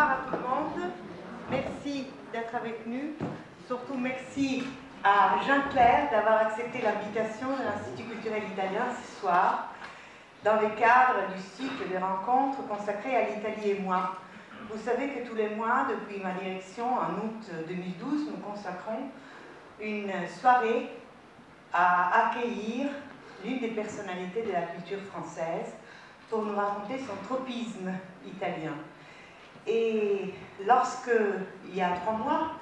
Bonsoir à tout le monde. Merci d'être avec nous. Surtout merci à Jean Clair d'avoir accepté l'invitation de l'Institut culturel italien ce soir dans le cadre du cycle de rencontres consacré à l'Italie et moi. Vous savez que tous les mois, depuis ma direction, en août 2012, nous consacrons une soirée à accueillir l'une des personnalités de la culture française pour nous raconter son tropisme italien. Et lorsque, il y a 3 mois,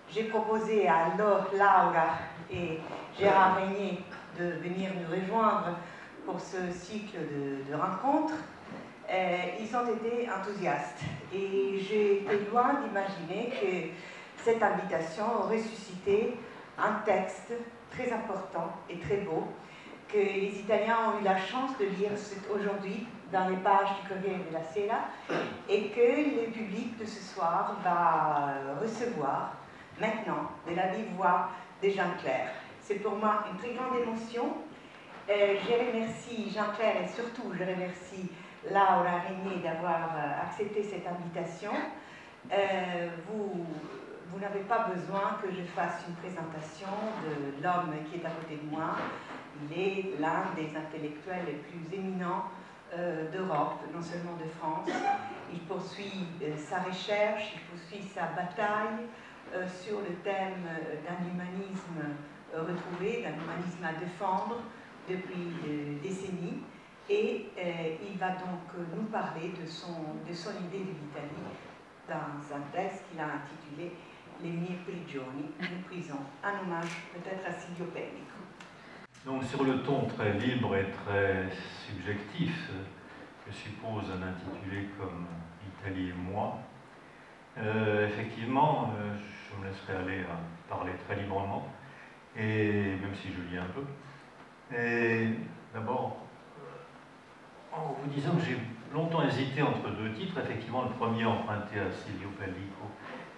j'ai proposé à Laura et Gérard Régnier de venir nous rejoindre pour ce cycle de rencontres, ils ont été enthousiastes. Et j'ai été loin d'imaginer que cette invitation aurait suscité un texte très important et très beau que les Italiens ont eu la chance de lire aujourd'hui dans les pages du Corriere della Sera et que le public de ce soir va recevoir maintenant de la vive voix de Jean Clair. C'est pour moi une très grande émotion. Je remercie Jean Clair et surtout je remercie Laura Régnier d'avoir accepté cette invitation. Vous n'avez pas besoin que je fasse une présentation de l'homme qui est à côté de moi. Il est l'un des intellectuels les plus éminents d'Europe, non seulement de France. Il poursuit sa recherche, il poursuit sa bataille sur le thème d'un humanisme retrouvé, d'un humanisme à défendre depuis des décennies. Et il va donc nous parler de son idée de l'Italie dans un texte qu'il a intitulé Les mie prigioni, une prison, un hommage peut-être à Silvio Pellico. Donc sur le ton très libre et très subjectif, je suppose un intitulé comme Italie et moi, effectivement, je me laisserai aller à parler très librement, et même si je lis un peu. Et d'abord, en vous disant que j'ai longtemps hésité entre 2 titres, effectivement le premier emprunté à Silvio Pellico,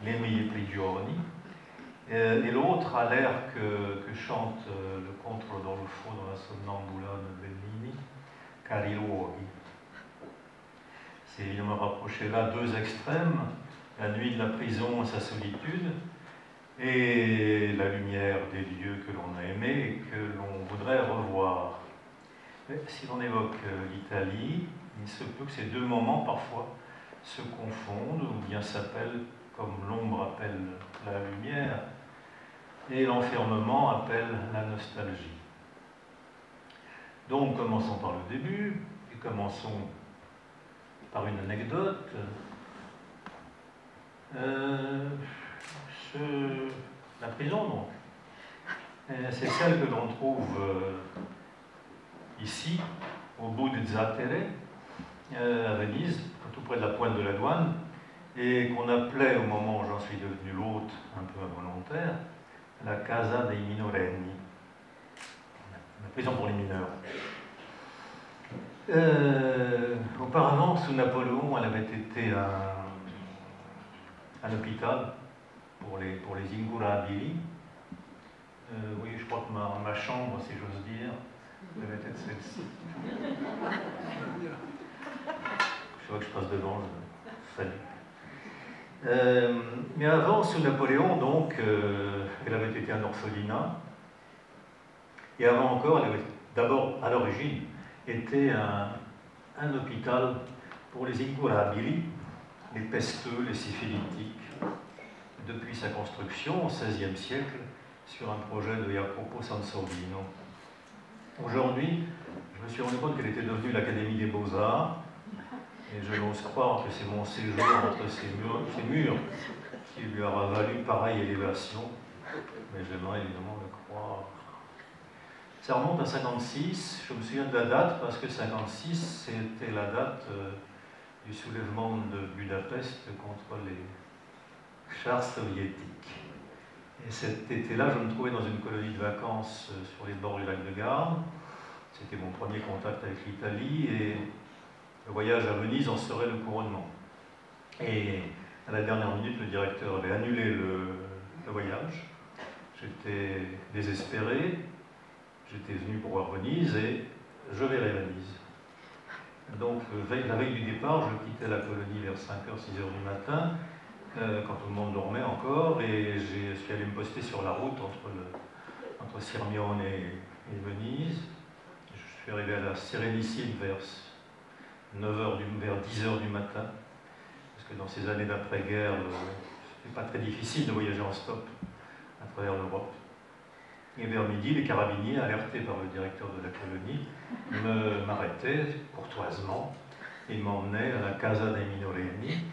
Les mie prigioni, et l'autre a l'air que chante le comte Rodolfo dans la Sonnambula de Bellini, Cari luoghi. C'est évidemment rapproché là 2 extrêmes, la nuit de la prison et sa solitude, et la lumière des lieux que l'on a aimés et que l'on voudrait revoir. Mais si l'on évoque l'Italie, il se peut que ces 2 moments parfois se confondent ou bien s'appellent comme l'ombre appelle la lumière et l'enfermement appelle la nostalgie. Donc commençons par le début et commençons par une anecdote. La prison, donc, c'est celle que l'on trouve ici, au bout de Zattere, à Venise, tout près de la pointe de la douane, et qu'on appelait, au moment où j'en suis devenu l'hôte, un peu involontaire, la Casa dei Minorenni, la prison pour les mineurs. Auparavant, sous Napoléon, elle avait été un hôpital pour les incurabili. Oui, je crois que ma chambre, si j'ose dire, devait être celle-ci. Je vois que je passe devant, je salue. Mais avant, sous Napoléon, donc, elle avait été un orphelinat. Et avant encore, elle avait d'abord, à l'origine, été un hôpital pour les incurabili, les pesteux, les syphilitiques, depuis sa construction au XVIe siècle sur un projet de Jacopo Sansovino. Aujourd'hui, je me suis rendu compte qu'elle était devenue l'Académie des Beaux-Arts, et je n'ose croire que c'est mon séjour entre ces murs qui lui aura valu pareille élévation, mais j'aimerais évidemment le croire. Ça remonte à 56, je me souviens de la date parce que 56 c'était la date du soulèvement de Budapest contre les chars soviétiques. Et cet été-là, je me trouvais dans une colonie de vacances sur les bords du lac de Garde. C'était mon premier contact avec l'Italie et le voyage à Venise en serait le couronnement. Et à la dernière minute, le directeur avait annulé le voyage. J'étais désespéré. J'étais venu pour voir Venise et je verrai Venise. Donc, la veille du départ, je quittais la colonie vers 5h, 6h du matin, quand tout le monde dormait encore, et je suis allé me poster sur la route entre Sirmione et Venise. Je suis arrivé à la Sérénissime vers 9h vers 10h du matin, parce que dans ces années d'après-guerre, c'était pas très difficile de voyager en stop à travers l'Europe. Et vers midi, les carabiniers, alertés par le directeur de la colonie, m'arrêtaient courtoisement et m'emmenaient à la Casa dei Minoreni.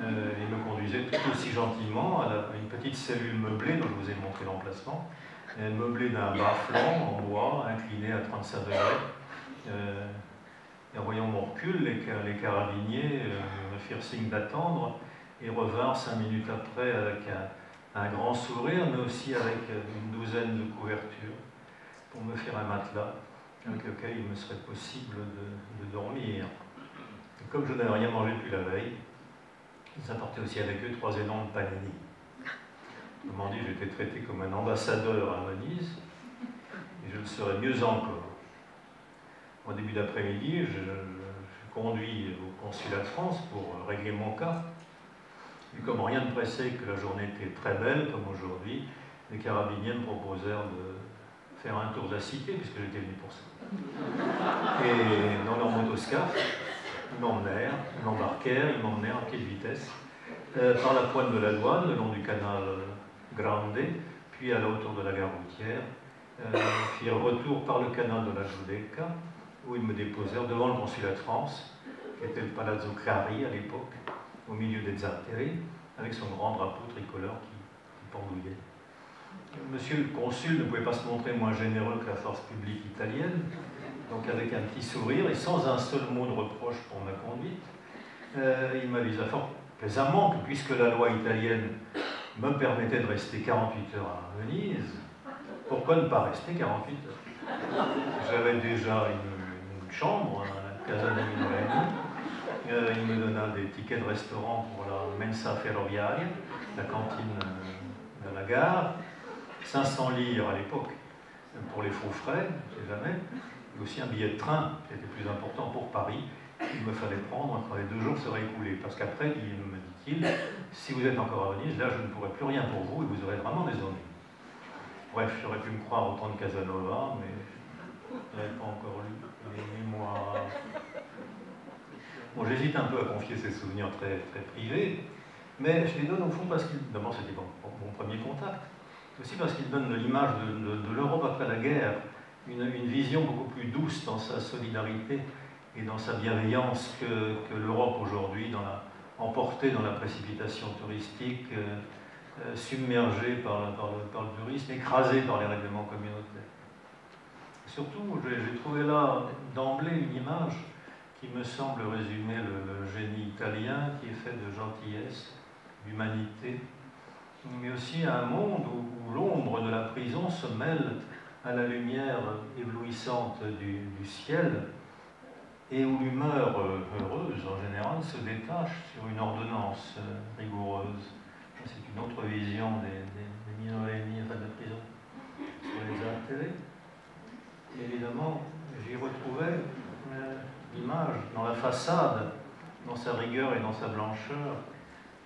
Ils me conduisaient tout aussi gentiment à une petite cellule meublée dont je vous ai montré l'emplacement, meublée d'un bas-flanc en bois, incliné à 35 degrés. Et en voyant mon recul, les carabiniers me firent signe d'attendre et revinrent 5 minutes après avec un grand sourire, mais aussi avec une douzaine de couvertures pour me faire un matelas avec lequel il me serait possible de dormir. Et comme je n'avais rien mangé depuis la veille, ils apportaient aussi avec eux 3 énormes panini. Autrement dit, j'étais traité comme un ambassadeur à Venise, et je le serais mieux encore. Au début d'après-midi, je suis conduit au consulat de France pour régler mon cas. Et comme rien ne pressait, que la journée était très belle, comme aujourd'hui, les carabiniers me proposèrent de faire un tour de la cité, puisque j'étais venu pour ça. Et dans leur motoscaf, ils m'embarquèrent, ils m'emmenèrent à pied de vitesse par la pointe de la douane, le long du canal Grande, puis à la hauteur de la gare routière, firent retour par le canal de la Giudecca, où ils me déposèrent devant le consulat de France, qui était le Palazzo Clari à l'époque, au milieu des Zatteri, avec son grand drapeau tricolore qui pendouillait. Monsieur le consul ne pouvait pas se montrer moins généreux que la force publique italienne, donc avec un petit sourire et sans un seul mot de reproche pour ma conduite, il m'avisa fort plaisamment que puisque la loi italienne me permettait de rester 48 heures à Venise, pourquoi ne pas rester 48 heures? J'avais déjà une chambre à la Casa dei Minoreni. Il me donna des tickets de restaurant pour la Mensa Ferroviaria, la cantine de la gare, 500 lire à l'époque pour les faux frais, je ne sais jamais, et aussi un billet de train qui était plus important pour Paris, qu'il me fallait prendre quand les 2 jours seraient écoulés. Parce qu'après, me dit-il, si vous êtes encore à Venise, là je ne pourrai plus rien pour vous et vous aurez vraiment des ennuis. Bref, j'aurais pu me croire autant de Casanova, mais je n'avais pas encore lu les mémoires. Bon, j'hésite un peu à confier ces souvenirs très, très privés, mais je les donne au fond parce qu'ils, d'abord c'était mon premier contact, aussi parce qu'ils donnent l'image de l'Europe après la guerre, une vision beaucoup plus douce dans sa solidarité et dans sa bienveillance que l'Europe aujourd'hui, emportée dans la précipitation touristique, submergée par le tourisme, écrasée par les règlements communautaires. Surtout, j'ai trouvé là d'emblée une image qui me semble résumer le génie italien, qui est fait de gentillesse, d'humanité, mais aussi un monde où l'ombre de la prison se mêle à la lumière éblouissante du ciel et où l'humeur heureuse, en général, se détache sur une ordonnance rigoureuse. C'est une autre vision des Minoreni, enfin de la prison, sur les intérêts. Et évidemment, j'y retrouvais l'image, dans la façade, dans sa rigueur et dans sa blancheur,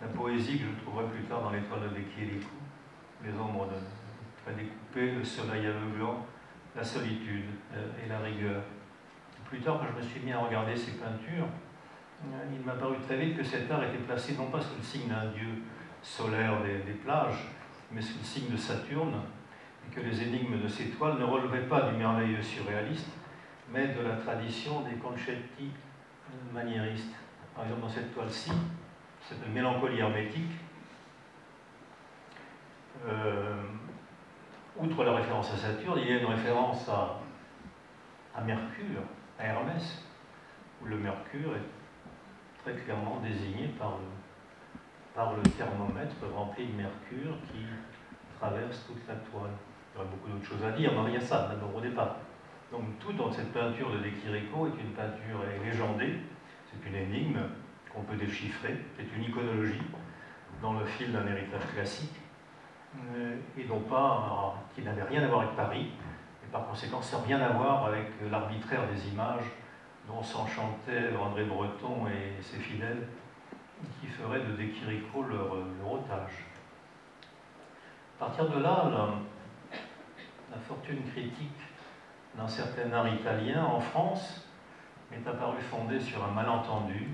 la poésie que je trouverai plus tard dans l'étoile de Chirico, les ombres très découpées, le soleil aveuglant, la solitude et la rigueur. Plus tard, quand je me suis mis à regarder ces peintures, il m'a paru très vite que cet art était placé non pas sous le signe d'un dieu solaire des plages, mais sous le signe de Saturne, et que les énigmes de ces toiles ne relevaient pas du merveilleux surréaliste, mais de la tradition des concetti maniéristes. Par exemple, dans cette toile-ci, cette mélancolie hermétique, outre la référence à Saturne, il y a une référence à Mercure, à Hermès, où le Mercure est très clairement désigné par le thermomètre rempli de mercure qui traverse toute la toile. Il y aurait beaucoup d'autres choses à dire, mais il y a ça d'abord au départ. Donc tout dans cette peinture de De Chirico est une peinture légendée, c'est une énigme qu'on peut déchiffrer, c'est une iconologie dans le fil d'un héritage classique, et non pas, qui n'avait rien à voir avec Paris, et par conséquent sans rien à voir avec l'arbitraire des images dont s'enchantaient André Breton et ses fidèles, qui feraient de De Chirico leur otage. À partir de là, la fortune critique d'un certain art italien en France m'est apparue fondée sur un malentendu,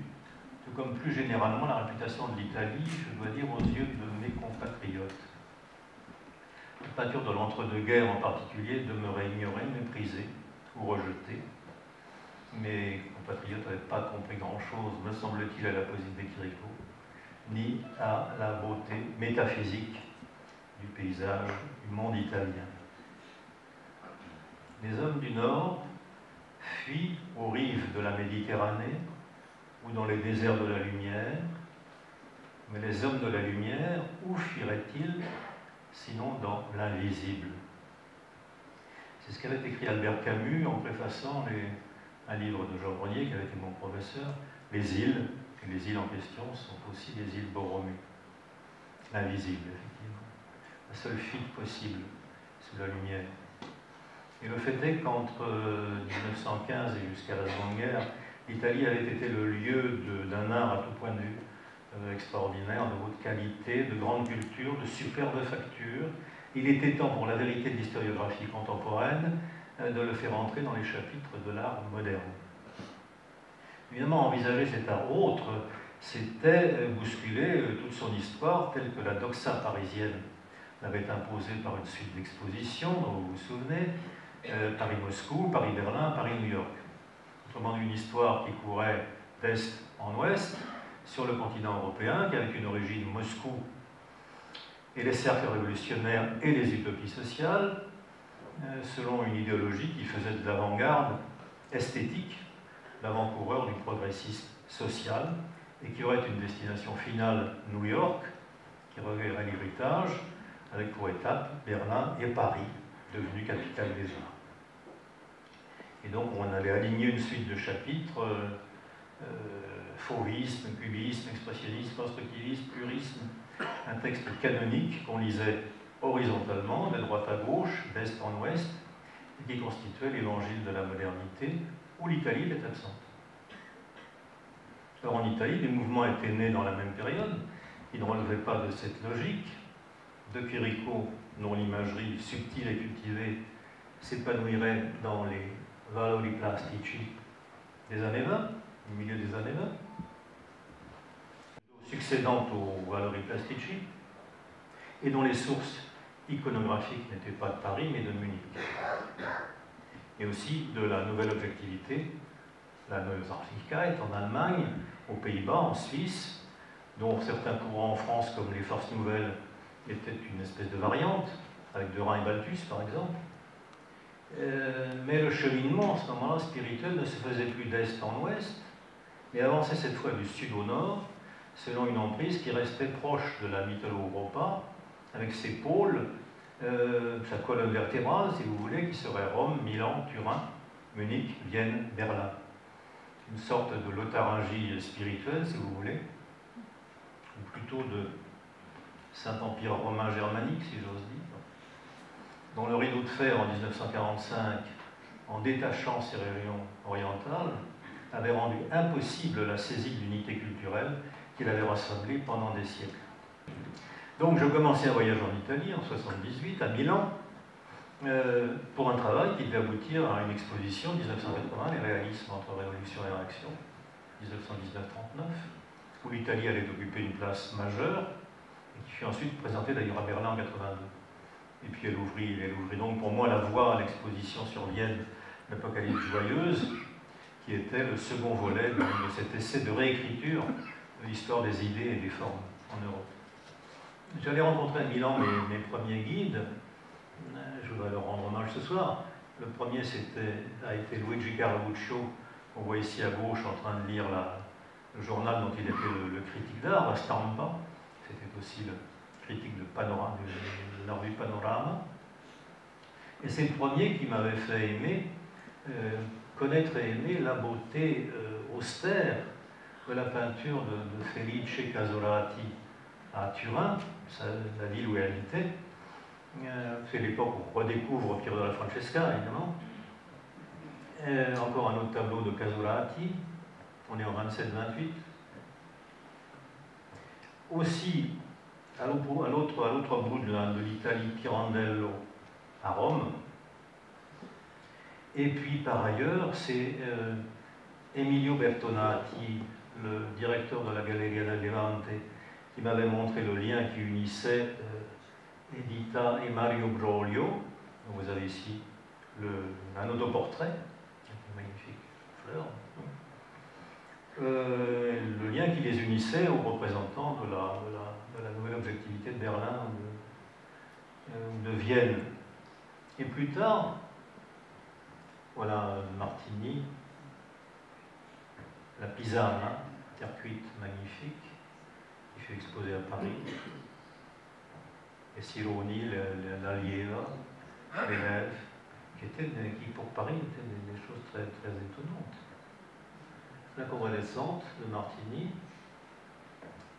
tout comme plus généralement la réputation de l'Italie, je dois dire, aux yeux de mes compatriotes. La peinture de l'entre-deux-guerres en particulier demeurait ignorée, méprisée ou rejetée. Mes compatriotes n'avaient pas compris grand-chose, me semble-t-il, à la poésie de Chirico, ni à la beauté métaphysique du paysage du monde italien. Les hommes du Nord fuient aux rives de la Méditerranée ou dans les déserts de la lumière, mais les hommes de la lumière, où fuiraient-ils sinon dans l'invisible? C'est ce qu'avait écrit Albert Camus en préfaçant un livre de Jean Grenier, qui avait été mon professeur, Les îles, et les îles en question sont aussi les îles Borromée. L'invisible, effectivement. La seule fuite possible sous la lumière. Et le fait est qu'entre 1915 et jusqu'à la Seconde Guerre, l'Italie avait été le lieu d'un art à tout point de vue extraordinaire, de haute qualité, de grande culture, de superbe facture. Il était temps pour la vérité de l'historiographie contemporaine de le faire entrer dans les chapitres de l'art moderne. Évidemment, envisager cet art autre, c'était bousculer toute son histoire telle que la doxa parisienne l'avait imposée par une suite d'expositions, dont vous vous souvenez, Paris-Moscou, Paris-Berlin, Paris-New York. Autrement dit, une histoire qui courait d'est en ouest sur le continent européen, qui avait une origine Moscou et les cercles révolutionnaires et les utopies sociales, selon une idéologie qui faisait de l'avant-garde esthétique l'avant-coureur du progressisme social et qui aurait une destination finale New York, qui recueillerait l'héritage, avec pour étape Berlin et Paris, devenus capitales des arts. Et donc on allait aligner une suite de chapitres, fauvisme, cubisme, expressionnisme, constructivisme, purisme, un texte canonique qu'on lisait horizontalement, de droite à gauche, d'est en ouest, et qui constituait l'évangile de la modernité, où l'Italie était absente. Alors en Italie, des mouvements étaient nés dans la même période, qui ne relevaient pas de cette logique. De Chirico, dont l'imagerie subtile et cultivée s'épanouirait dans les valori plastici des années 20, au milieu des années 20, succédant aux valori plastici, et dont les sources iconographiques n'étaient pas de Paris, mais de Munich. Et aussi de la nouvelle objectivité, la Neutralitigkeit en Allemagne, aux Pays-Bas, en Suisse, dont certains courants en France, comme les Forces Nouvelles, étaient une espèce de variante, avec De Rhin et Balthus, par exemple. Mais le cheminement, à ce moment-là, spirituel, ne se faisait plus d'est en ouest, mais avançait cette fois du sud au nord, selon une emprise qui restait proche de la Mitteleuropa, avec ses pôles, sa colonne vertébrale, si vous voulez, qui serait Rome, Milan, Turin, Munich, Vienne, Berlin. Une sorte de lotharingie spirituelle, si vous voulez, ou plutôt de Saint-Empire romain germanique, si j'ose dire, dont le rideau de fer en 1945, en détachant ces régions orientales, avait rendu impossible la saisie de l'unité culturelle qu'il avait rassemblée pendant des siècles. Donc je commençais un voyage en Italie en 1978, à Milan, pour un travail qui devait aboutir à une exposition 1980, les réalismes entre révolution et réaction, 1919-39, où l'Italie allait occuper une place majeure, et qui fut ensuite présentée d'ailleurs à Berlin en 82. Et puis elle ouvrit donc pour moi la voie à l'exposition sur Vienne, l'Apocalypse joyeuse, qui était le second volet de cet essai de réécriture de l'histoire des idées et des formes en Europe. J'allais rencontrer à Milan mes premiers guides. Je voudrais leur rendre hommage ce soir. Le premier a été Luigi Carluccio, qu'on voit ici à gauche en train de lire le journal dont il était le critique d'art, la Stampa. C'était aussi le critique de la revue Panorama. Et c'est le premier qui m'avait fait aimer, connaître et aimer la beauté austère de la peinture de Felice Casolati à Turin, la ville où elle était. C'est l'époque où on redécouvre Piero della Francesca, évidemment. Encore un autre tableau de Casolati, on est en 27-28. Aussi, à l'autre bout de l'Italie, Pirandello à Rome. Et puis par ailleurs, c'est Emilio Bertonati, le directeur de la Galleria del Levante, qui m'avait montré le lien qui unissait Edita et Mario Broglio. Vous avez ici un autoportrait, une magnifique fleur. Le lien qui les unissait aux représentants de la nouvelle objectivité de Berlin ou de Vienne. Et plus tard, voilà Martini, la Pisana, terre cuite magnifique, qui fut exposée à Paris. Et Sironi, l'Allieva, l'élève, qui pour Paris étaient des choses très, très étonnantes. La convalescente de Martini,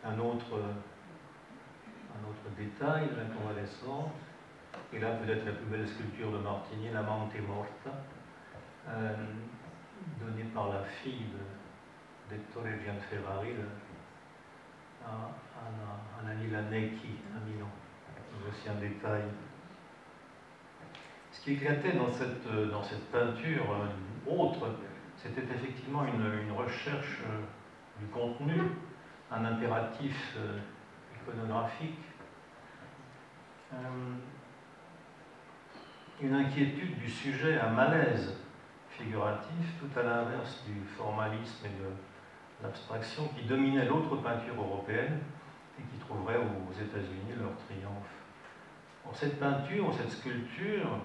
un autre détail de la convalescente, et là peut-être la plus belle sculpture de Martini, la Mante Morta, donnée par la fille d'Ettore Gianferrari à Anila Necchi à Milan. C'est aussi un détail. Ce qui éclatait dans cette peinture autre, c'était effectivement une recherche du contenu, un impératif iconographique, une inquiétude du sujet, un malaise figuratif, tout à l'inverse du formalisme et de l'abstraction qui dominait l'autre peinture européenne et qui trouverait aux États-Unis leur triomphe. Bon, cette peinture, cette sculpture,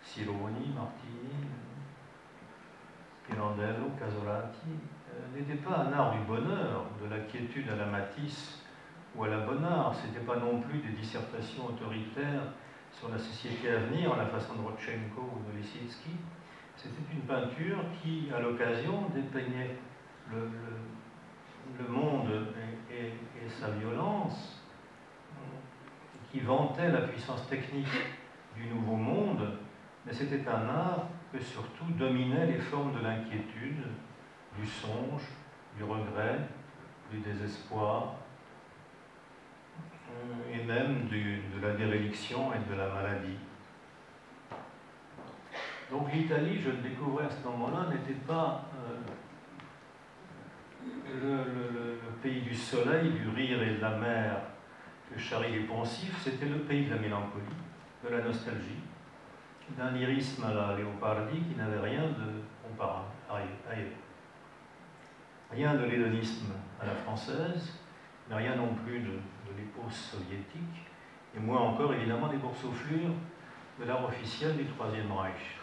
Sironi, Martini, Pirandello, Casolati, n'était pas un art du bonheur, de la quiétude à la Matisse ou à la Bonnard. Ce n'était pas non plus des dissertations autoritaires sur la société à venir, à la façon de Rodchenko ou de Lissitsky. C'était une peinture qui, à l'occasion, dépeignait le monde et sa violence, qui vantait la puissance technique du nouveau monde, mais c'était un art que surtout dominait les formes de l'inquiétude, du songe, du regret, du désespoir, et même de la déréliction et de la maladie. Donc l'Italie, je le découvrais à ce moment-là, n'était pas le pays du soleil, du rire et de la mer que charrient les poncifs, c'était le pays de la mélancolie, de la nostalgie, d'un lyrisme à la Leopardi qui n'avait rien de comparable ailleurs. Rien de l'hédonisme à la française, mais rien non plus de l'épose soviétique, et moins encore évidemment des boursouflures de l'art officiel du Troisième Reich.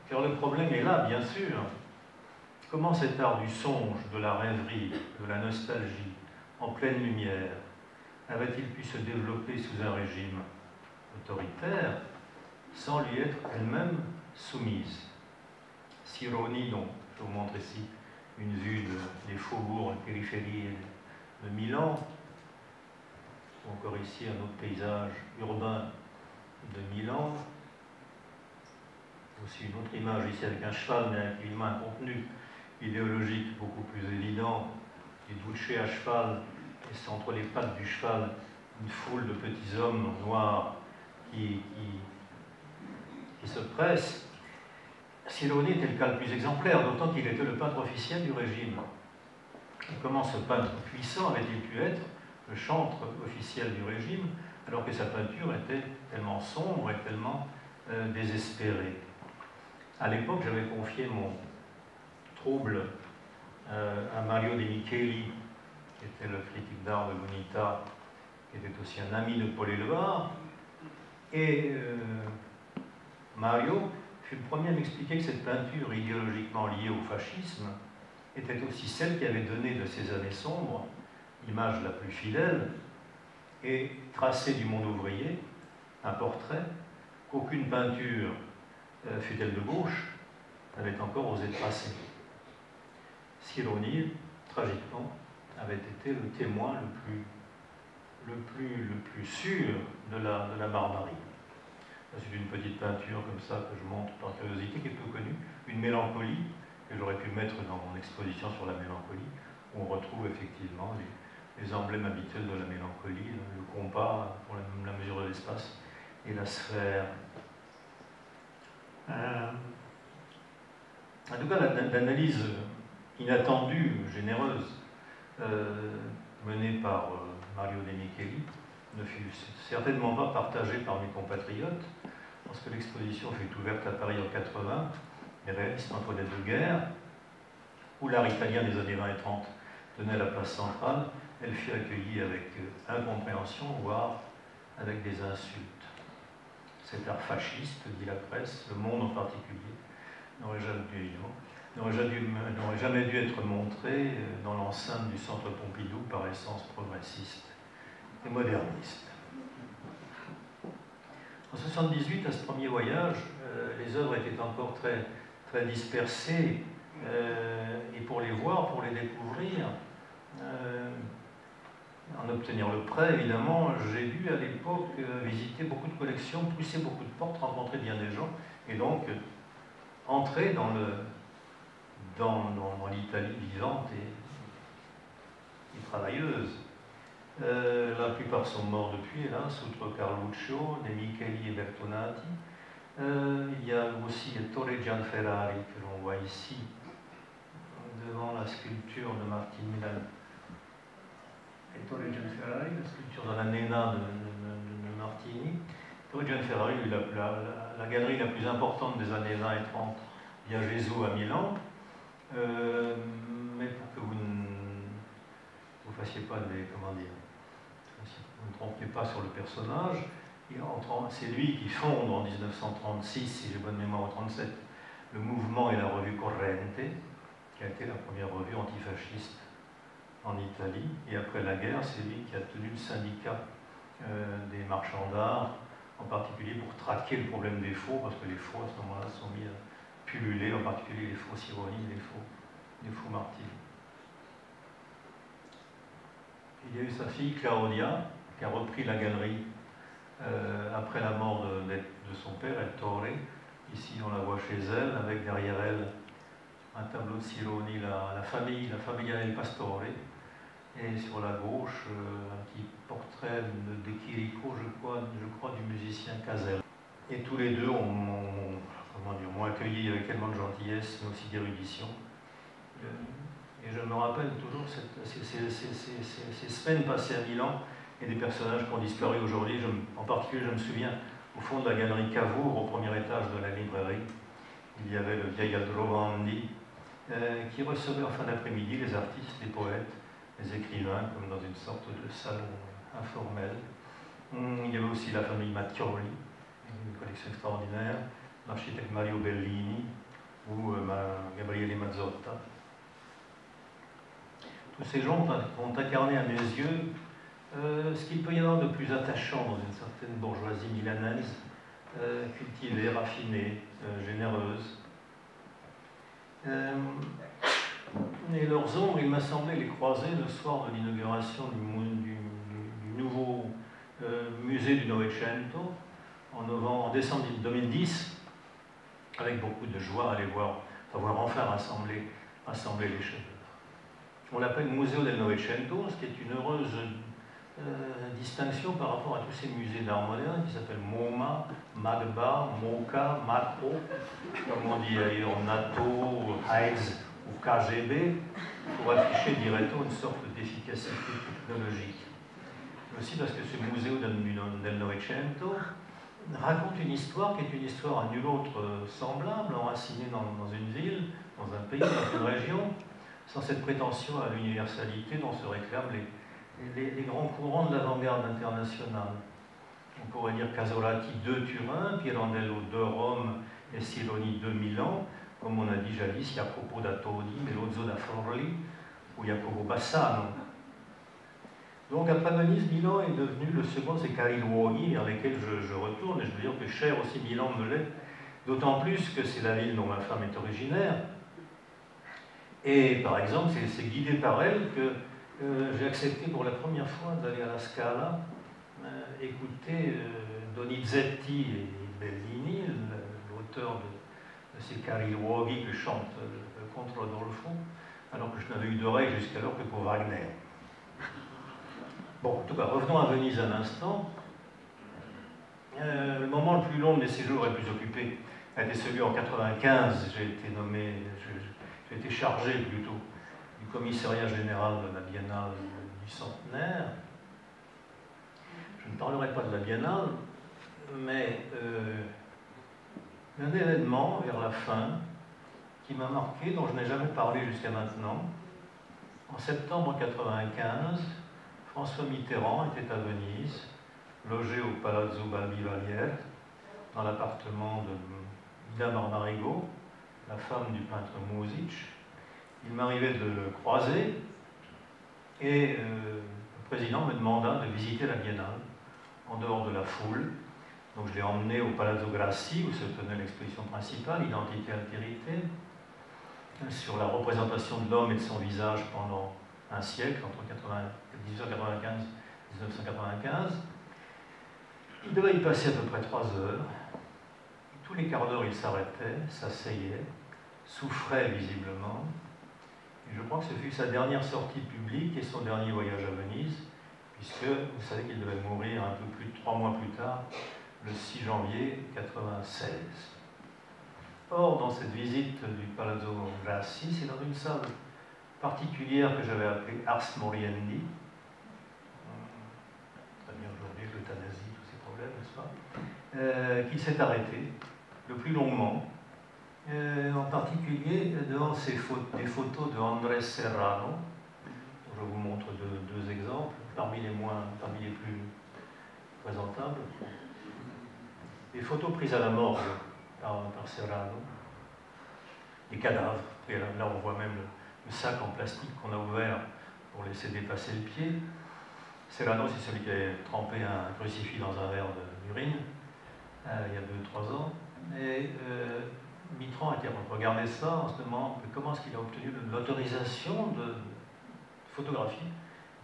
Car le problème est là, bien sûr. Comment cet art du songe, de la rêverie, de la nostalgie, en pleine lumière, avait-il pu se développer sous un régime autoritaire sans lui être elle-même soumise? Sironi, donc, je vous montre ici une vue des faubourgs et périphéries de Milan, ou encore ici un autre paysage urbain de Milan, aussi une autre image ici avec un cheval, mais avec évidemment un contenu idéologique beaucoup plus évident, des douchés à cheval, et c'est entre les pattes du cheval une foule de petits hommes noirs qui se pressent. Sironi était le cas le plus exemplaire, d'autant qu'il était le peintre officiel du régime. Et comment ce peintre puissant avait-il pu être le chantre officiel du régime, alors que sa peinture était tellement sombre et tellement désespérée? À l'époque, j'avais confié mon trouble à Mario De Micheli, qui était le critique d'art de l'UNITA, qui était aussi un ami de Paul Éluard. Et Mario fut le premier à m'expliquer que cette peinture idéologiquement liée au fascisme était aussi celle qui avait donné de ces années sombres l'image la plus fidèle et tracé du monde ouvrier un portrait qu'aucune peinture, fût-elle de gauche, n'avait encore osé tracer. Sironi, tragiquement, avait été le témoin le plus sûr de la barbarie. C'est une petite peinture comme ça que je montre par curiosité, qui est peu connue, une mélancolie, que j'aurais pu mettre dans mon exposition sur la mélancolie, où on retrouve effectivement les emblèmes habituels de la mélancolie, le compas pour la mesure de l'espace et la sphère. En tout cas, l'analyse inattendue, généreuse, menée par Mario De Micheli, ne fut certainement pas partagée par mes compatriotes, parce que l'exposition fut ouverte à Paris en 80, les réalistes entre les deux guerres, où l'art italien des années 20 et 30 tenait la place centrale. Elle fut accueillie avec incompréhension, voire avec des insultes. Cet art fasciste, dit la presse, le Monde en particulier, n'aurait jamais dû être montré dans l'enceinte du Centre Pompidou par essence progressiste et moderniste. En 1978, à ce premier voyage, les œuvres étaient encore très, très dispersées, et pour les voir, pour les découvrir, en obtenir le prêt, évidemment, j'ai dû à l'époque visiter beaucoup de collections, pousser beaucoup de portes, rencontrer bien des gens, et donc entrer dans l'Italie vivante et travailleuse. La plupart sont morts depuis, hélas, outre Carluccio, De Micheli et Bertonati. Il y a aussi Ettore Gianferrari, que l'on voit ici, devant la sculpture de Martin Milan. Ettore Gianferrari, la sculpture de la Nena de Martini. Ettore Gianferrari, la galerie la plus importante des années 20 et 30, via Gesù à Milan. Mais pour que vous ne fassiez pas des, comment dire, vous ne trompiez pas sur le personnage, c'est lui qui fonde en 1936, si j'ai bonne mémoire, en 1937, le mouvement et la revue Corrente, qui a été la première revue antifasciste en Italie. Et après la guerre, c'est lui qui a tenu le syndicat des marchands d'art, en particulier pour traquer le problème des faux, parce que les faux à ce moment-là sont mis à pulluler, en particulier les faux Sironi, les faux Martini. Il y a eu sa fille Claudia, qui a repris la galerie après la mort de son père, Ettore. Ici, on la voit chez elle, avec derrière elle un tableau de Sironi, la famille del Pastore, et sur la gauche, un petit portrait de Chirico, je crois, du musicien Casel. Et tous les deux m'ont accueilli avec tellement de gentillesse, mais aussi d'érudition. Et je me rappelle toujours ces semaines passées à Milan et des personnages qui ont disparu aujourd'hui. En particulier, je me souviens, au fond de la galerie Cavour, au premier étage de la librairie, il y avait le vieil Aldrovandi qui recevait en fin d'après-midi les artistes, les poètes, les écrivains, comme dans une sorte de salon informel. Il y avait aussi la famille Mattioli, une collection extraordinaire, l'architecte Mario Bellini ou Gabriele Mazzotta. Tous ces gens ont incarné à mes yeux ce qu'il peut y avoir de plus attachant dans une certaine bourgeoisie milanaise, cultivée, raffinée, généreuse. Et leurs ombres, il m'a semblé les croiser le soir de l'inauguration du nouveau musée du Novecento en décembre 2010, avec beaucoup de joie à les voir, avoir enfin rassemblé les chefs-d'œuvre. On l'appelle Museo del Novecento, ce qui est une heureuse distinction par rapport à tous ces musées d'art moderne qui s'appellent MoMA, MAGBA, MoCA, MACO, comme on dit ailleurs NATO, AIDS ou KGB, pour afficher, dirait-on, une sorte d'efficacité technologique. Mais aussi parce que ce Museo del Novecento raconte une histoire qui est une histoire à nul autre semblable, enracinée dans une ville, dans un pays, dans une région, sans cette prétention à l'universalité dont se réclament les grands courants de l'avant-garde internationale. On pourrait dire Casolati de Turin, Pirandello de Rome et Sironi de Milan, comme on a dit jadis Jacopo da Todi, Melozzo da Forli ou Jacopo Bassano. Donc après Venise, Milan est devenu le second de ces cari luoghi vers lesquels je retourne, et je veux dire que cher aussi Milan me l'est, d'autant plus que c'est la ville dont ma femme est originaire. Et par exemple, c'est guidé par elle que j'ai accepté pour la première fois d'aller à la Scala écouter Donizetti et Bellini, l'auteur de ces carri luoghi que chante contre Rodolfo, alors que je n'avais eu d'oreille jusqu'alors que pour Wagner. Bon, en tout cas, revenons à Venise un instant. Le moment le plus long de mes séjours et le plus occupé a été celui en 1995. J'ai été nommé, j'ai été chargé plutôt du commissariat général de la Biennale du Centenaire. Je ne parlerai pas de la Biennale, mais un événement vers la fin qui m'a marqué, dont je n'ai jamais parlé jusqu'à maintenant. En septembre 1995, François Mitterrand était à Venise, logé au Palazzo Balbivalière, dans l'appartement de Ida Barbarigo, la femme du peintre Music. Il m'arrivait de le croiser et le président me demanda de visiter la Biennale en dehors de la foule. Donc je l'ai emmené au Palazzo Grassi où se tenait l'exposition principale, Identité altérité, sur la représentation de l'homme et de son visage pendant un siècle, entre 1895 et 1995. Il devait y passer à peu près 3 heures. Tous les quarts d'heure, il s'arrêtait, s'asseyait, souffrait visiblement. Et je crois que ce fut sa dernière sortie publique et son dernier voyage à Venise, puisque vous savez qu'il devait mourir un peu plus de 3 mois plus tard, le 6 janvier 1996. Or, dans cette visite du Palazzo Grassi, c'est dans une salle particulière que j'avais appelée Ars Moriendi. Très bien aujourd'hui, l'euthanasie, tous ces problèmes, n'est-ce pas, qu'il s'est arrêté le plus longuement, en particulier devant des photos de Andrés Serrano. Je vous montre deux exemples, parmi les plus présentables. Des photos prises à la morgue par Serrano, des cadavres. Et là, on voit même le sac en plastique qu'on a ouvert pour laisser dépasser le pied. Serrano, c'est celui qui avait trempé un crucifix dans un verre d'urine il y a 2-3 ans. Et Mitterrand a regardé ça en se demandant comment est-ce qu'il a obtenu l'autorisation de photographie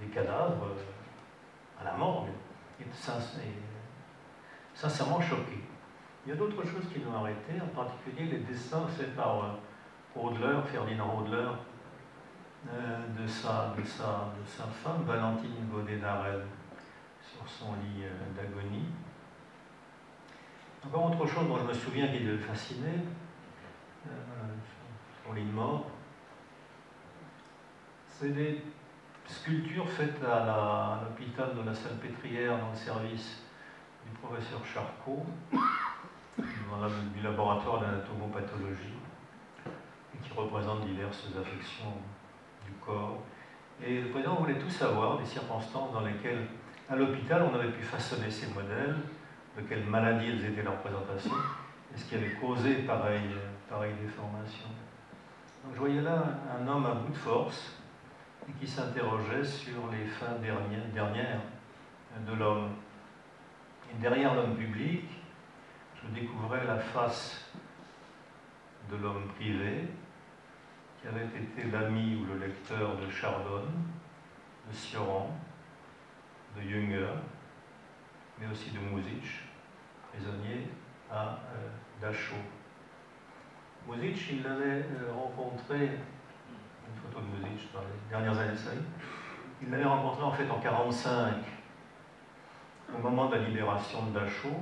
des cadavres à la morgue. Et sincèrement choqué. Il y a d'autres choses qui l'ont arrêté, en particulier les dessins faits par Hodler, Ferdinand Hodler, de sa femme, Valentine Godet-Darel, sur son lit d'agonie. Encore autre chose dont je me souviens qui le fascinait, son lit de mort, c'est des sculptures faites à l'hôpital de la Salpêtrière dans le service du professeur Charcot, du laboratoire d'anatomopathologie, et qui représentent diverses affections du corps. Et le président voulait tout savoir des circonstances dans lesquelles, à l'hôpital, on avait pu façonner ces modèles, de quelles maladies elles étaient leur représentation, et ce qui avait causé pareille déformation. Donc je voyais là un homme à bout de force, et qui s'interrogeait sur les fins dernières de l'homme. Et derrière l'homme public, je découvrais la face de l'homme privé, qui avait été l'ami ou le lecteur de Chardon, de Sioran, de Jünger, mais aussi de Music, prisonnier à Dachau. Music, il l'avait rencontré, une photo de Music dans les dernières années de sa vie, il l'avait rencontré en fait en 1945, au moment de la libération de Dachau.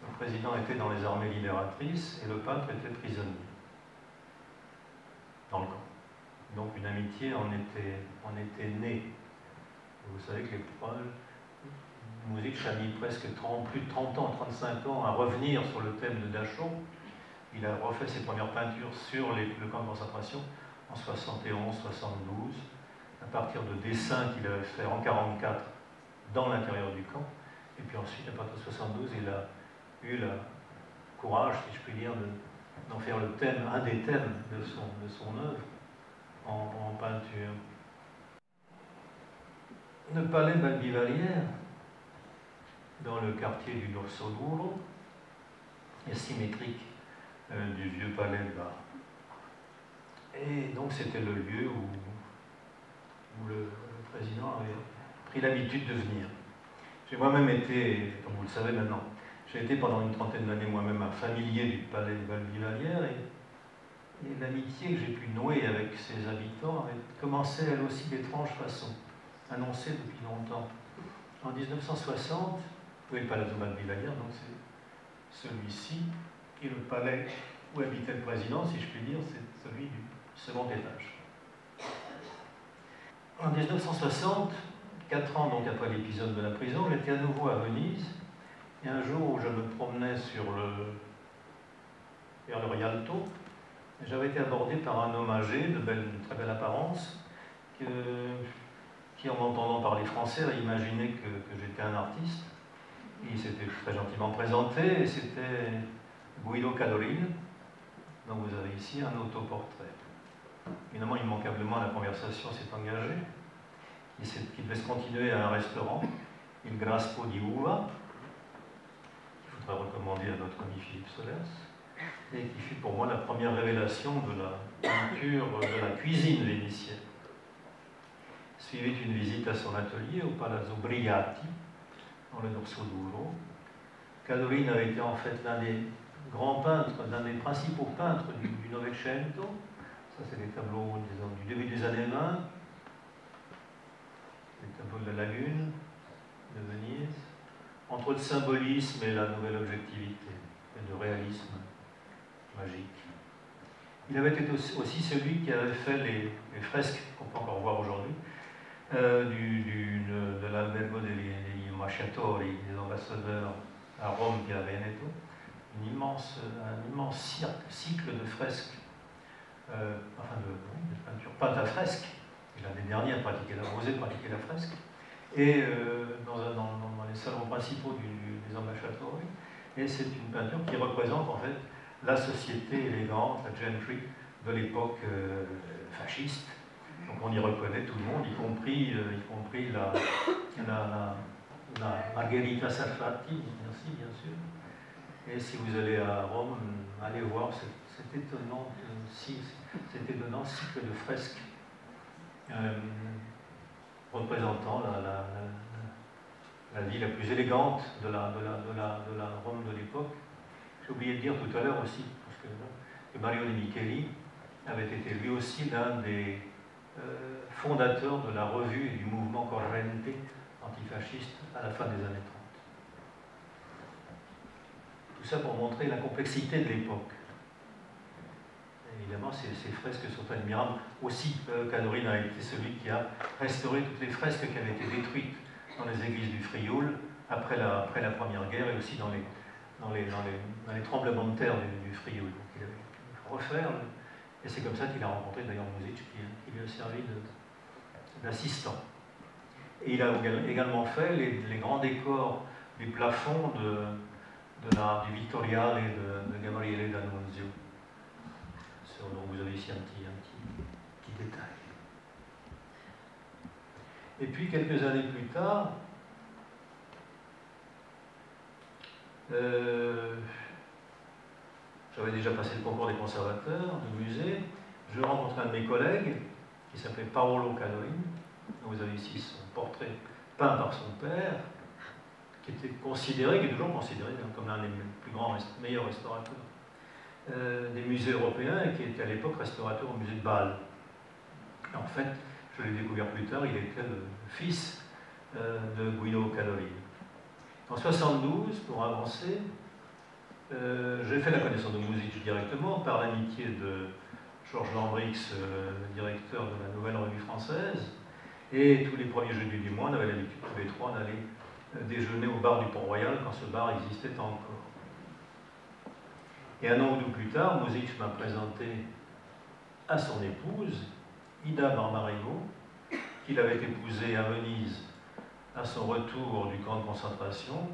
Le président était dans les armées libératrices et le peintre était prisonnier dans le camp. Donc une amitié en était née. Vous savez que les proches, Music a mis presque plus de 30 ans, 35 ans à revenir sur le thème de Dachau. Il a refait ses premières peintures sur le camp de concentration en 71, 72, à partir de dessins qu'il avait fait en 1944 dans l'intérieur du camp. Et puis ensuite, à partir de 72, il a eu le courage, si je puis dire, d'en faire le thème, un des thèmes de son œuvre en peinture. Le palais Balbivalière, dans le quartier du Dorso Duro, est symétrique du vieux palais de Bar. Et donc c'était le lieu où le président avait pris l'habitude de venir. J'ai moi-même été, comme vous le savez maintenant, J'ai été pendant une trentaine d'années moi-même un familier du palais de Valvivalière et l'amitié que j'ai pu nouer avec ses habitants avait commencé elle aussi d'étrange façon, annoncée depuis longtemps. En 1960, oui, le palais de Valvivalière, donc c'est celui-ci, et le palais où habitait le président, si je puis dire, c'est celui du second étage. En 1960, 4 ans donc après l'épisode de la prison, j'étais à nouveau à Venise. Et un jour où je me promenais vers le Rialto, j'avais été abordé par un homme âgé, de très belle apparence, qui en m'entendant parler français a imaginé que j'étais un artiste. Il s'était très gentiment présenté, et c'était Guido Cadoril, dont vous avez ici un autoportrait. Évidemment, immanquablement, la conversation s'est engagée, qui devait se continuer à un restaurant, Il Graspo di Uva, qu'il faudra recommander à notre ami Philippe Solers, et qui fut pour moi la première révélation de la peinture, de la cuisine vénitienne. Suivit une visite à son atelier au Palazzo Briati, dans le Dorso Duro. Cadoril avait été en fait l'un des grands peintres, l'un des principaux peintres du Novecento. Ça, c'est des tableaux du début des années 20, les tableaux de la Lagune, de Venise, entre le symbolisme et la nouvelle objectivité, et le réalisme magique. Il avait été aussi celui qui avait fait les fresques qu'on peut encore voir aujourd'hui, de l'Albergo degli Ambasciatori, des ambassadeurs à Rome et à Veneto, un immense cycle de fresques, de peinture peinte à fresque. Il est l'un des derniers à oser pratiquer la fresque, et dans les salons principaux des Ambasciatori. Et c'est une peinture qui représente en fait la société élégante, la gentry de l'époque fasciste. Donc on y reconnaît tout le monde, y compris la Margherita Sarfatti, bien sûr. Et si vous allez à Rome, allez voir cet étonnant cycle de fresques représentant la vie la plus élégante de la Rome de l'époque. J'ai oublié de dire tout à l'heure aussi, parce que Mario De Micheli avait été lui aussi l'un des fondateurs de la revue et du mouvement Corrente antifasciste à la fin des années 30. Tout ça pour montrer la complexité de l'époque. Évidemment, ces fresques sont admirables. Aussi, Cadoril a été celui qui a restauré toutes les fresques qui avaient été détruites dans les églises du Frioul après la Première Guerre, et aussi dans les tremblements de terre du Frioul. Donc, il a pu refaire, et c'est comme ça qu'il a rencontré d'ailleurs Music, qui lui a servi d'assistant. Et il a également fait les grands décors, les plafonds du Vittoriale et de Gabriele D'Annunzio, dont vous avez ici un petit détail. Et puis, quelques années plus tard, j'avais déjà passé le concours des conservateurs de musée. Je rencontrais un de mes collègues qui s'appelait Paolo Cadoril. Vous avez ici son portrait peint par son père, qui est toujours considéré comme l'un des plus grands, meilleurs restaurateurs des musées européens, et qui était à l'époque restaurateur au musée de Bâle. En fait, je l'ai découvert plus tard, il était le fils de Guido Cadoril. En 1972, pour avancer, j'ai fait la connaissance de Music directement par l'amitié de Georges Lambrix, directeur de la Nouvelle Revue Française, et tous les premiers jeudis du mois, on avait l'habitude tous les trois d'aller déjeuner au bar du Pont-Royal quand ce bar existait encore. Et un an ou deux plus tard, Music m'a présenté à son épouse, Ida Barbarigo, qu'il avait épousée à Venise à son retour du camp de concentration,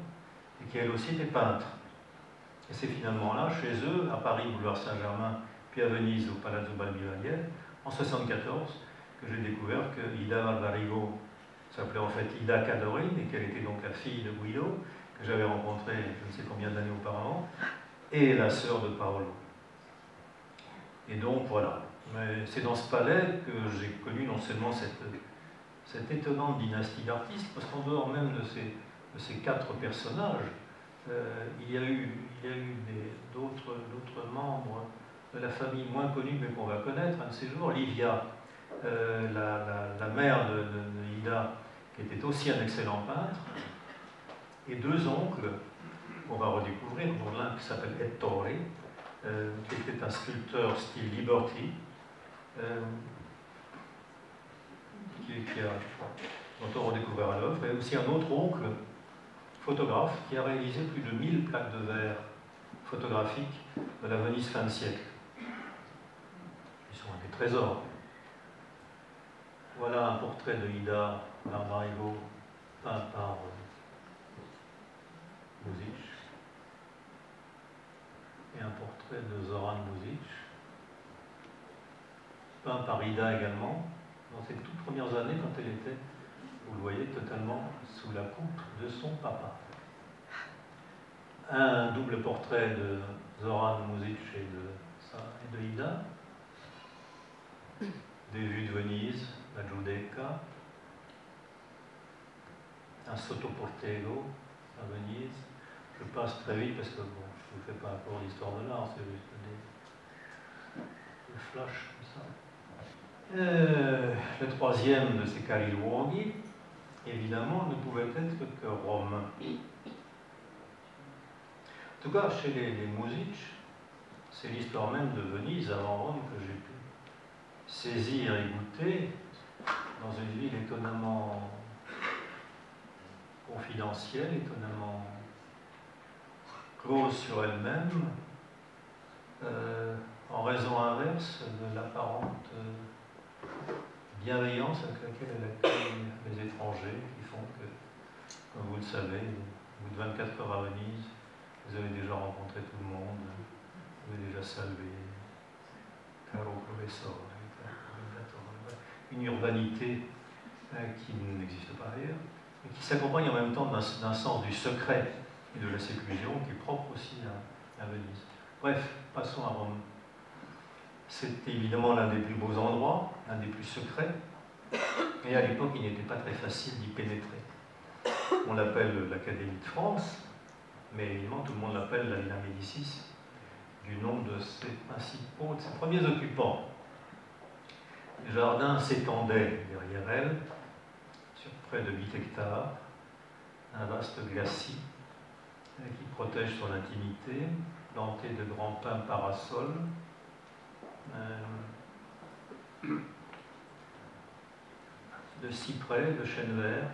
et qui elle aussi était peintre. Et c'est finalement là, chez eux, à Paris, boulevard Saint-Germain, puis à Venise, au Palazzo Balbivalière, en 1974, que j'ai découvert que Ida Barbarigo s'appelait en fait Ida Cadoril, et qu'elle était donc la fille de Guido, que j'avais rencontrée je ne sais combien d'années auparavant, et la sœur de Paolo. Et donc voilà. Mais c'est dans ce palais que j'ai connu non seulement cette étonnante dynastie d'artistes, parce qu'en dehors même de ces quatre personnages, il y a eu d'autres membres de la famille moins connue mais qu'on va connaître un de ces jours. Livia, la mère de Ida, qui était aussi un excellent peintre, et deux oncles qu'on va redécouvrir, dont l'un qui s'appelle Ettore, qui était un sculpteur style Liberty, dont on redécouvrira l'œuvre, et aussi un autre oncle, photographe, qui a réalisé plus de 1000 plaques de verre photographiques de la Venise fin de siècle. Ils sont des trésors. Voilà un portrait de Ida Barbarigo peint par Muzic, et un portrait de Zoran Muzic, peint par Ida également, dans ses toutes premières années, quand elle était, vous le voyez, totalement sous la coupe de son papa. Un double portrait de Zoran Muzic et de Ida, des vues de Venise, la Giudecca, un sottoportego à Venise. Je passe très vite parce que bon, je ne vous fais pas un cours d'histoire de l'art, c'est juste des flashs comme ça. Le troisième de ces cari luoghi, évidemment, ne pouvait être que Rome. En tout cas, chez les Muzic, c'est l'histoire même de Venise avant Rome que j'ai pu saisir et goûter dans une ville étonnamment confidentielle, étonnamment close sur elle-même, en raison inverse de l'apparente bienveillance avec laquelle elle accueille les étrangers, qui font que, comme vous le savez, au bout de 24 heures à Venise, vous avez déjà rencontré tout le monde, vous avez déjà salué caro professore, une urbanité qui n'existe pas ailleurs, et qui s'accompagne en même temps d'un sens du secret et de la séclusion qui est propre aussi à Venise. Bref, passons à Rome. C'était évidemment l'un des plus beaux endroits, l'un des plus secrets, et à l'époque il n'était pas très facile d'y pénétrer. On l'appelle l'Académie de France, mais évidemment tout le monde l'appelle la Villa Médicis, du nom de ses principaux, de ses premiers occupants. Le jardin s'étendait derrière elle, sur près de 8 hectares, un vaste glacis qui protège son intimité, planté de grands pins parasols, de cyprès, de chênes verts,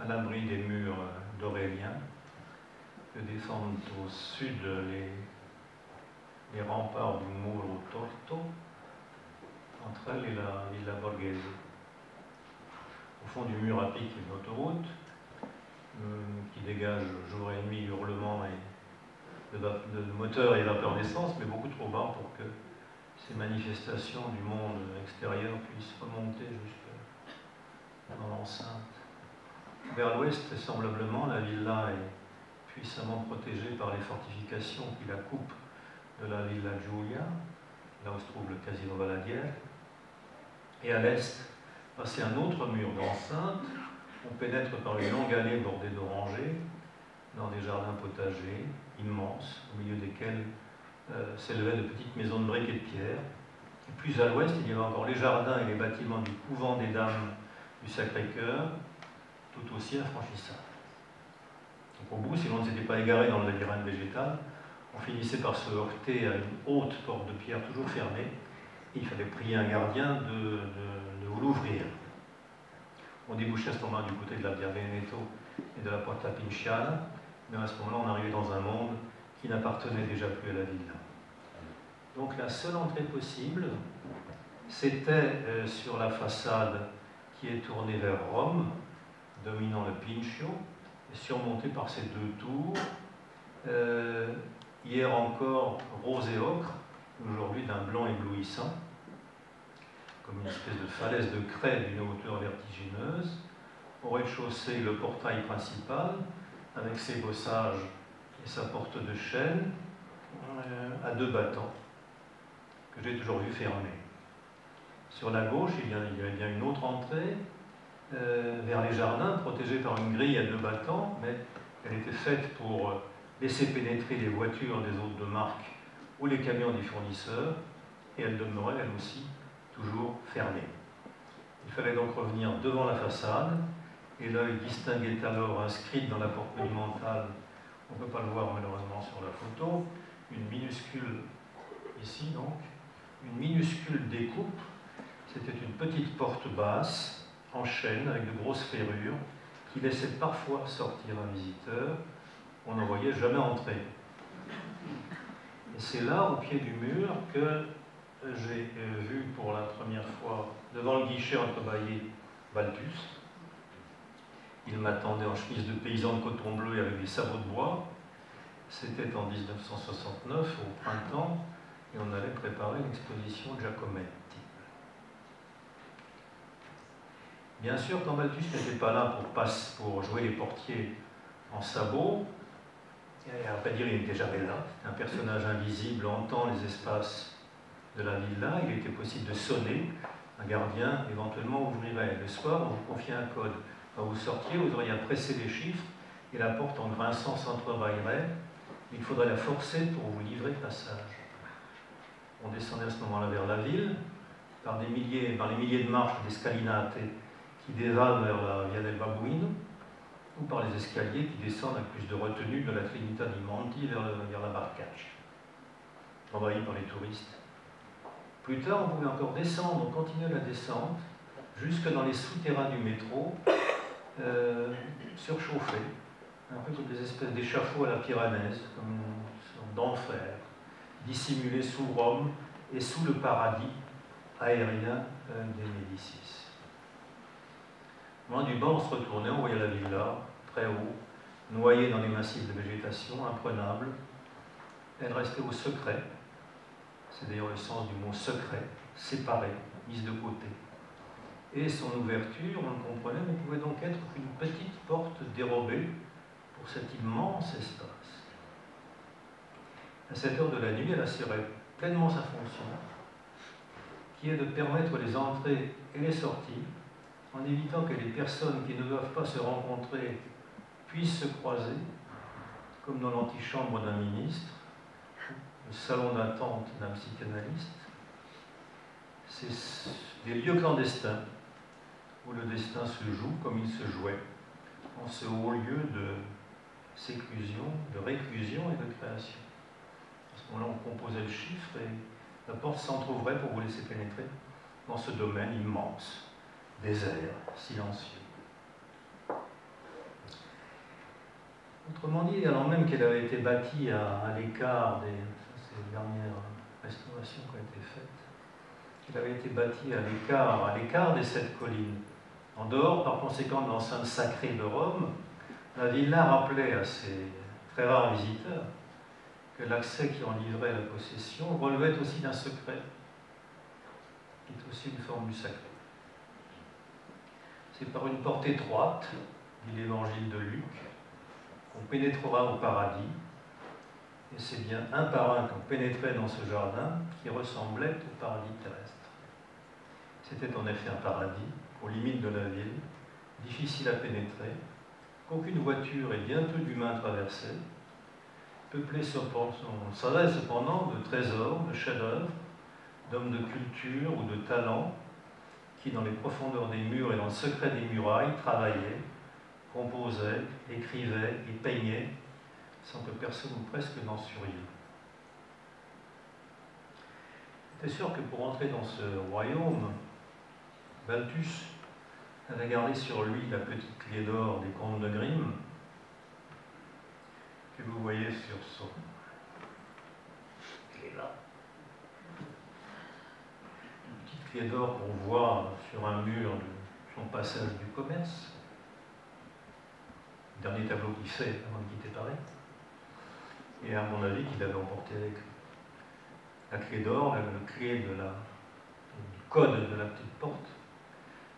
à l'abri des murs d'Aurélien, que défendent au sud les remparts du Muro Torto, entre elle et la Villa Borghese. Au fond du mur à pic, il y a une autoroute qui dégage jour et nuit hurlements de moteurs et vapeur d'essence, mais beaucoup trop bas pour que ces manifestations du monde extérieur puissent remonter jusque dans l'enceinte. Vers l'ouest, semblablement, la villa est puissamment protégée par les fortifications qui la coupent de la Villa Giulia, là où se trouve le Casino Valadière. Et à l'est, passé un autre mur d'enceinte, on pénètre par une longue allée bordée d'orangers, dans des jardins potagers immenses, au milieu desquels s'élevaient de petites maisons de briques et de pierre. Et plus à l'ouest, il y avait encore les jardins et les bâtiments du couvent des dames du Sacré-Cœur, tout aussi infranchissables. Donc au bout, si l'on ne s'était pas égaré dans le labyrinthe végétal, on finissait par se heurter à une haute porte de pierre toujours fermée, et il fallait prier un gardien de vous l'ouvrir. On débouchait à ce moment-là du côté de la Via Veneto et de la Porta Pinciana, mais à ce moment-là, on arrivait dans un monde qui n'appartenait déjà plus à la ville. Donc la seule entrée possible, c'était sur la façade qui est tournée vers Rome, dominant le Pincio, et surmontée par ces deux tours, hier encore rose et ocre, aujourd'hui d'un blanc éblouissant, comme une espèce de falaise de craie d'une hauteur vertigineuse. Au rez-de-chaussée, le portail principal, avec ses bossages et sa porte de chêne, à deux battants, que j'ai toujours vu fermés. Sur la gauche, il y avait bien une autre entrée, vers les jardins, protégée par une grille à deux battants, mais Elle était faite pour laisser pénétrer les voitures des hôtes de marque ou les camions des fournisseurs, et elle demeurait, elle aussi, toujours fermée. Il fallait donc revenir devant la façade, et l'œil distinguait alors, inscrite dans la porte monumentale, on ne peut pas le voir malheureusement sur la photo, une minuscule, ici donc, une minuscule découpe. C'était une petite porte basse, en chêne, avec de grosses ferrures, qui laissait parfois sortir un visiteur. On n'en voyait jamais entrer. Et c'est là, au pied du mur, que j'ai vu pour la première fois, devant le guichet entrebâillé, Balthus. Il m'attendait en chemise de paysan de coton bleu et avec des sabots de bois. C'était en 1969, au printemps, et on allait préparer une exposition de Giacometti. Bien sûr, quand Balthus n'était pas là pour jouer les portiers en sabots, et à vrai dire, il n'était jamais là. Un personnage invisible hantant les espaces de la villa. Il était possible de sonner. Un gardien, éventuellement, ouvrirait. Le soir, on vous confiait un code. Quand vous sortiez, vous auriez à presser les chiffres et la porte en grinçant s'entrebâillerait. Il faudrait la forcer pour vous livrer passage. On descendait à ce moment-là vers la ville, par les milliers de marches d'escalinate qui dévalent vers la Via del Babuino, ou par les escaliers qui descendent avec plus de retenue de la Trinità di Monti vers la Barcaccia, envahi par les touristes. Plus tard, on pouvait encore descendre, on continuait la descente, jusque dans les souterrains du métro, surchauffés, un peu comme des espèces d'échafauds à la pyrénéenne, comme une sorte d'enfer, dissimulés sous Rome et sous le paradis aérien des Médicis. Loin du bord, on se retournait, on voyait la villa, très haut, noyée dans les massifs de végétation, imprenable. Elle restait au secret, c'est d'ailleurs le sens du mot secret, séparée, mise de côté. Et son ouverture, on le comprenait, ne pouvait donc être qu'une petite porte dérobée pour cet immense espace. À cette heure de la nuit, elle assurait pleinement sa fonction, qui est de permettre les entrées et les sorties, en évitant que les personnes qui ne doivent pas se rencontrer puissent se croiser, comme dans l'antichambre d'un ministre, le salon d'attente d'un psychanalyste. C'est des lieux clandestins où le destin se joue comme il se jouait, en ce haut lieu de séclusion, de réclusion et de création. À ce moment-là, on composait le chiffre et la porte s'entrouvrait pour vous laisser pénétrer dans ce domaine immense, désert, silencieux. Autrement dit, alors même qu'elle avait été bâtie à l'écart ces dernières restaurations qui ont été faites, qu'elle avait été bâtie à l'écart des 7 collines, en dehors, par conséquent, de l'enceinte sacrée de Rome, la villa rappelait à ses très rares visiteurs que l'accès qui en livrait la possession relevait aussi d'un secret, qui est aussi une forme du sacré. C'est par une porte étroite, dit l'évangile de Luc, qu'on pénétrera au paradis, et c'est bien un par un qu'on pénétrait dans ce jardin qui ressemblait au paradis terrestre. C'était en effet un paradis, aux limites de la ville, difficile à pénétrer, qu'aucune voiture et bien peu d'humains traversaient, peuplé on savait cependant de trésors, de chefs-d'œuvre, d'hommes de culture ou de talent, qui dans les profondeurs des murs et dans le secret des murailles travaillaient, composaient, écrivaient et peignaient, sans que personne ou presque n'en survît. C'est sûr que pour entrer dans ce royaume, Balthus avait gardé sur lui la petite clé d'or des comtes de Grimm, que vous voyez sur son clé là. Une petite clé d'or qu'on voit sur un mur de son passage du commerce. Le dernier tableau qu'il fait avant de quitter Paris. Et à mon avis, qu'il avait emporté avec lui. La clé d'or, la clé du code de la petite porte,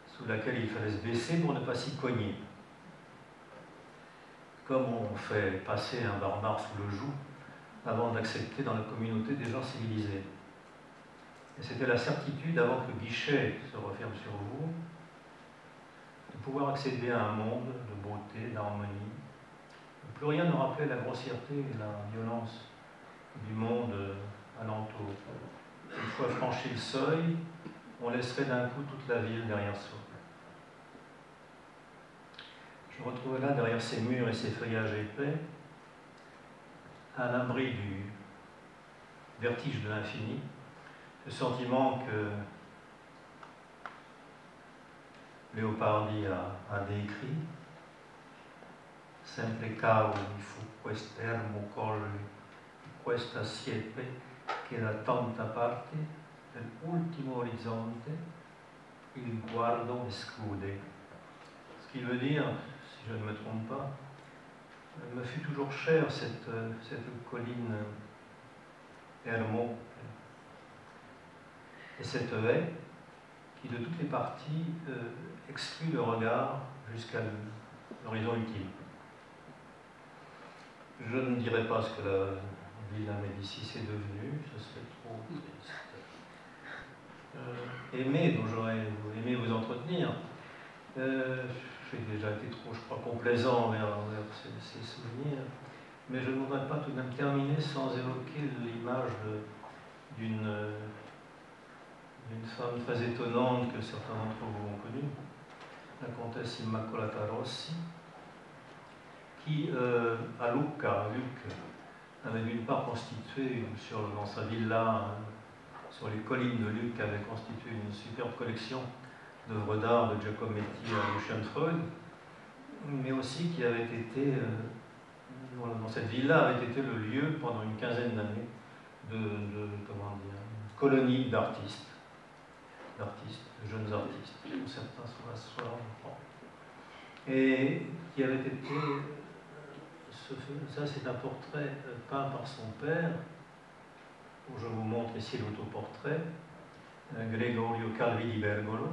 sous laquelle il fallait se baisser pour ne pas s'y cogner. Comme on fait passer un barbare sous le joug avant d'accepter dans la communauté des gens civilisés. Et c'était la certitude, avant que le guichet se referme sur vous, de pouvoir accéder à un monde de beauté, d'harmonie, Plus rien ne rappelait la grossièreté et la violence du monde alentour. Une fois franchi le seuil, on laisserait d'un coup toute la ville derrière soi. Je me retrouvais là, derrière ces murs et ces feuillages épais, à l'abri du vertige de l'infini, le sentiment que Leopardi a décrit. Sempre cavo mi fu quest'ermo colle, questa siepe che da tanta parte dell'ultimo orizzonte il guardo esclude. Ce qui veut dire, si je ne me trompe pas, me fut toujours chère cette colline Hermo et cette haie qui de toutes les parties exclut le regard jusqu'à l'horizon ultime. Je ne dirai pas ce que la Villa Médicis est devenue, ce serait trop triste. Dont j'aurais aimé vous entretenir, j'ai déjà été trop, je crois, complaisant envers ces souvenirs, mais je ne voudrais pas tout de même terminer sans évoquer l'image d'une femme très étonnante que certains d'entre vous ont connue, la comtesse Immacolata Rossi, qui, à Lucca, avait d'une part constitué, dans sa villa, sur les collines de Lucca, avait constitué une superbe collection d'œuvres d'art de Giacometti à Lucian Freud, mais aussi qui avait été, dans cette villa, avait été le lieu pendant une quinzaine d'années de colonie d'artistes, de jeunes artistes, dont certains sont là ce soir, je crois, et qui avait été, ça c'est un portrait peint par son père, où je vous montre ici l'autoportrait, Gregorio Calvi di Bergolo.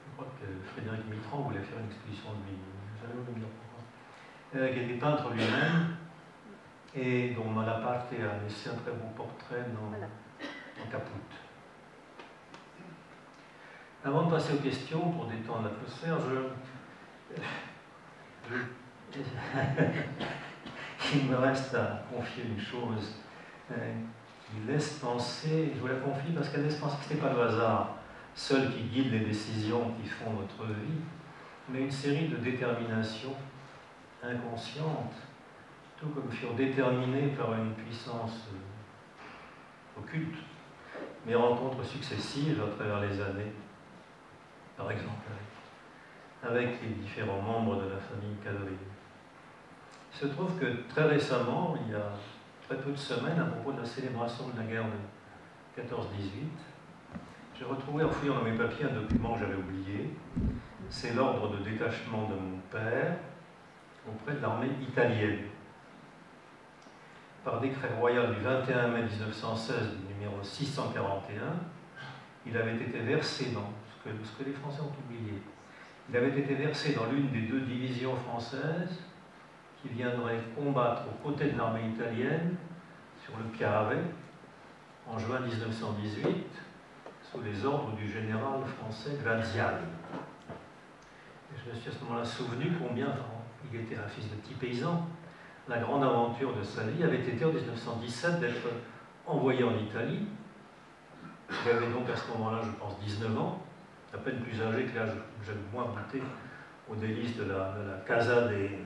Je crois que Frédéric Mitterrand voulait faire une exposition de lui, j'allais vous le dire pourquoi, qui était peintre lui-même, et dont Malaparte a laissé un très beau portrait dans Caput. Avant de passer aux questions, pour détendre l'atmosphère, il me reste à confier une chose qui laisse penser, je vous la confie parce qu'elle laisse penser que ce n'est pas le hasard seul qui guide les décisions qui font notre vie, mais une série de déterminations inconscientes, tout comme furent déterminées par une puissance occulte, mes rencontres successives à travers les années, par exemple avec les différents membres de la famille Calvi. Il se trouve que très récemment, il y a très peu de semaines, à propos de la célébration de la guerre de 14-18, j'ai retrouvé en fouillant dans mes papiers un document que j'avais oublié. C'est l'ordre de détachement de mon père auprès de l'armée italienne. Par décret royal du 21 mai 1916, numéro 641, il avait été versé dans ce que les Français ont oublié. Il avait été versé dans l'une des deux divisions françaises qui viendraient combattre aux côtés de l'armée italienne sur le Piave en juin 1918 sous les ordres du général français Graziani. Et je me suis à ce moment-là souvenu combien, il était un fils de petit paysan, la grande aventure de sa vie avait été en 1917 d'être envoyé en Italie. Il avait donc à ce moment-là, je pense, 19 ans, à peine plus âgé que l'âge où j'avais moins goûté aux délices de la casa des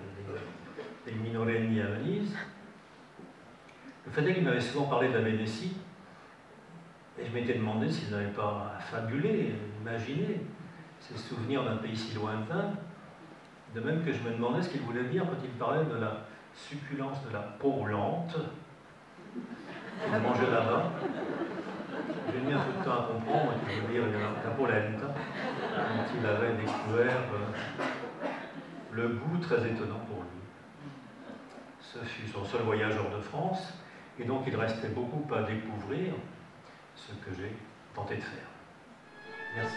Minorenni à Venise. Le fait est qu'il m'avait souvent parlé de la Vénétie, et je m'étais demandé s'il n'avait pas fabulé, imaginé ces souvenirs d'un pays si lointain, de même que je me demandais ce qu'il voulait dire quand il parlait de la succulence de la polente qu'il mangeait là-bas. J'ai mis un peu de temps à comprendre, et je veux dire la polenta, dont il avait découvert le goût très étonnant pour lui. Ce fut son seul voyage hors de France, et donc il restait beaucoup à découvrir, ce que j'ai tenté de faire. Merci.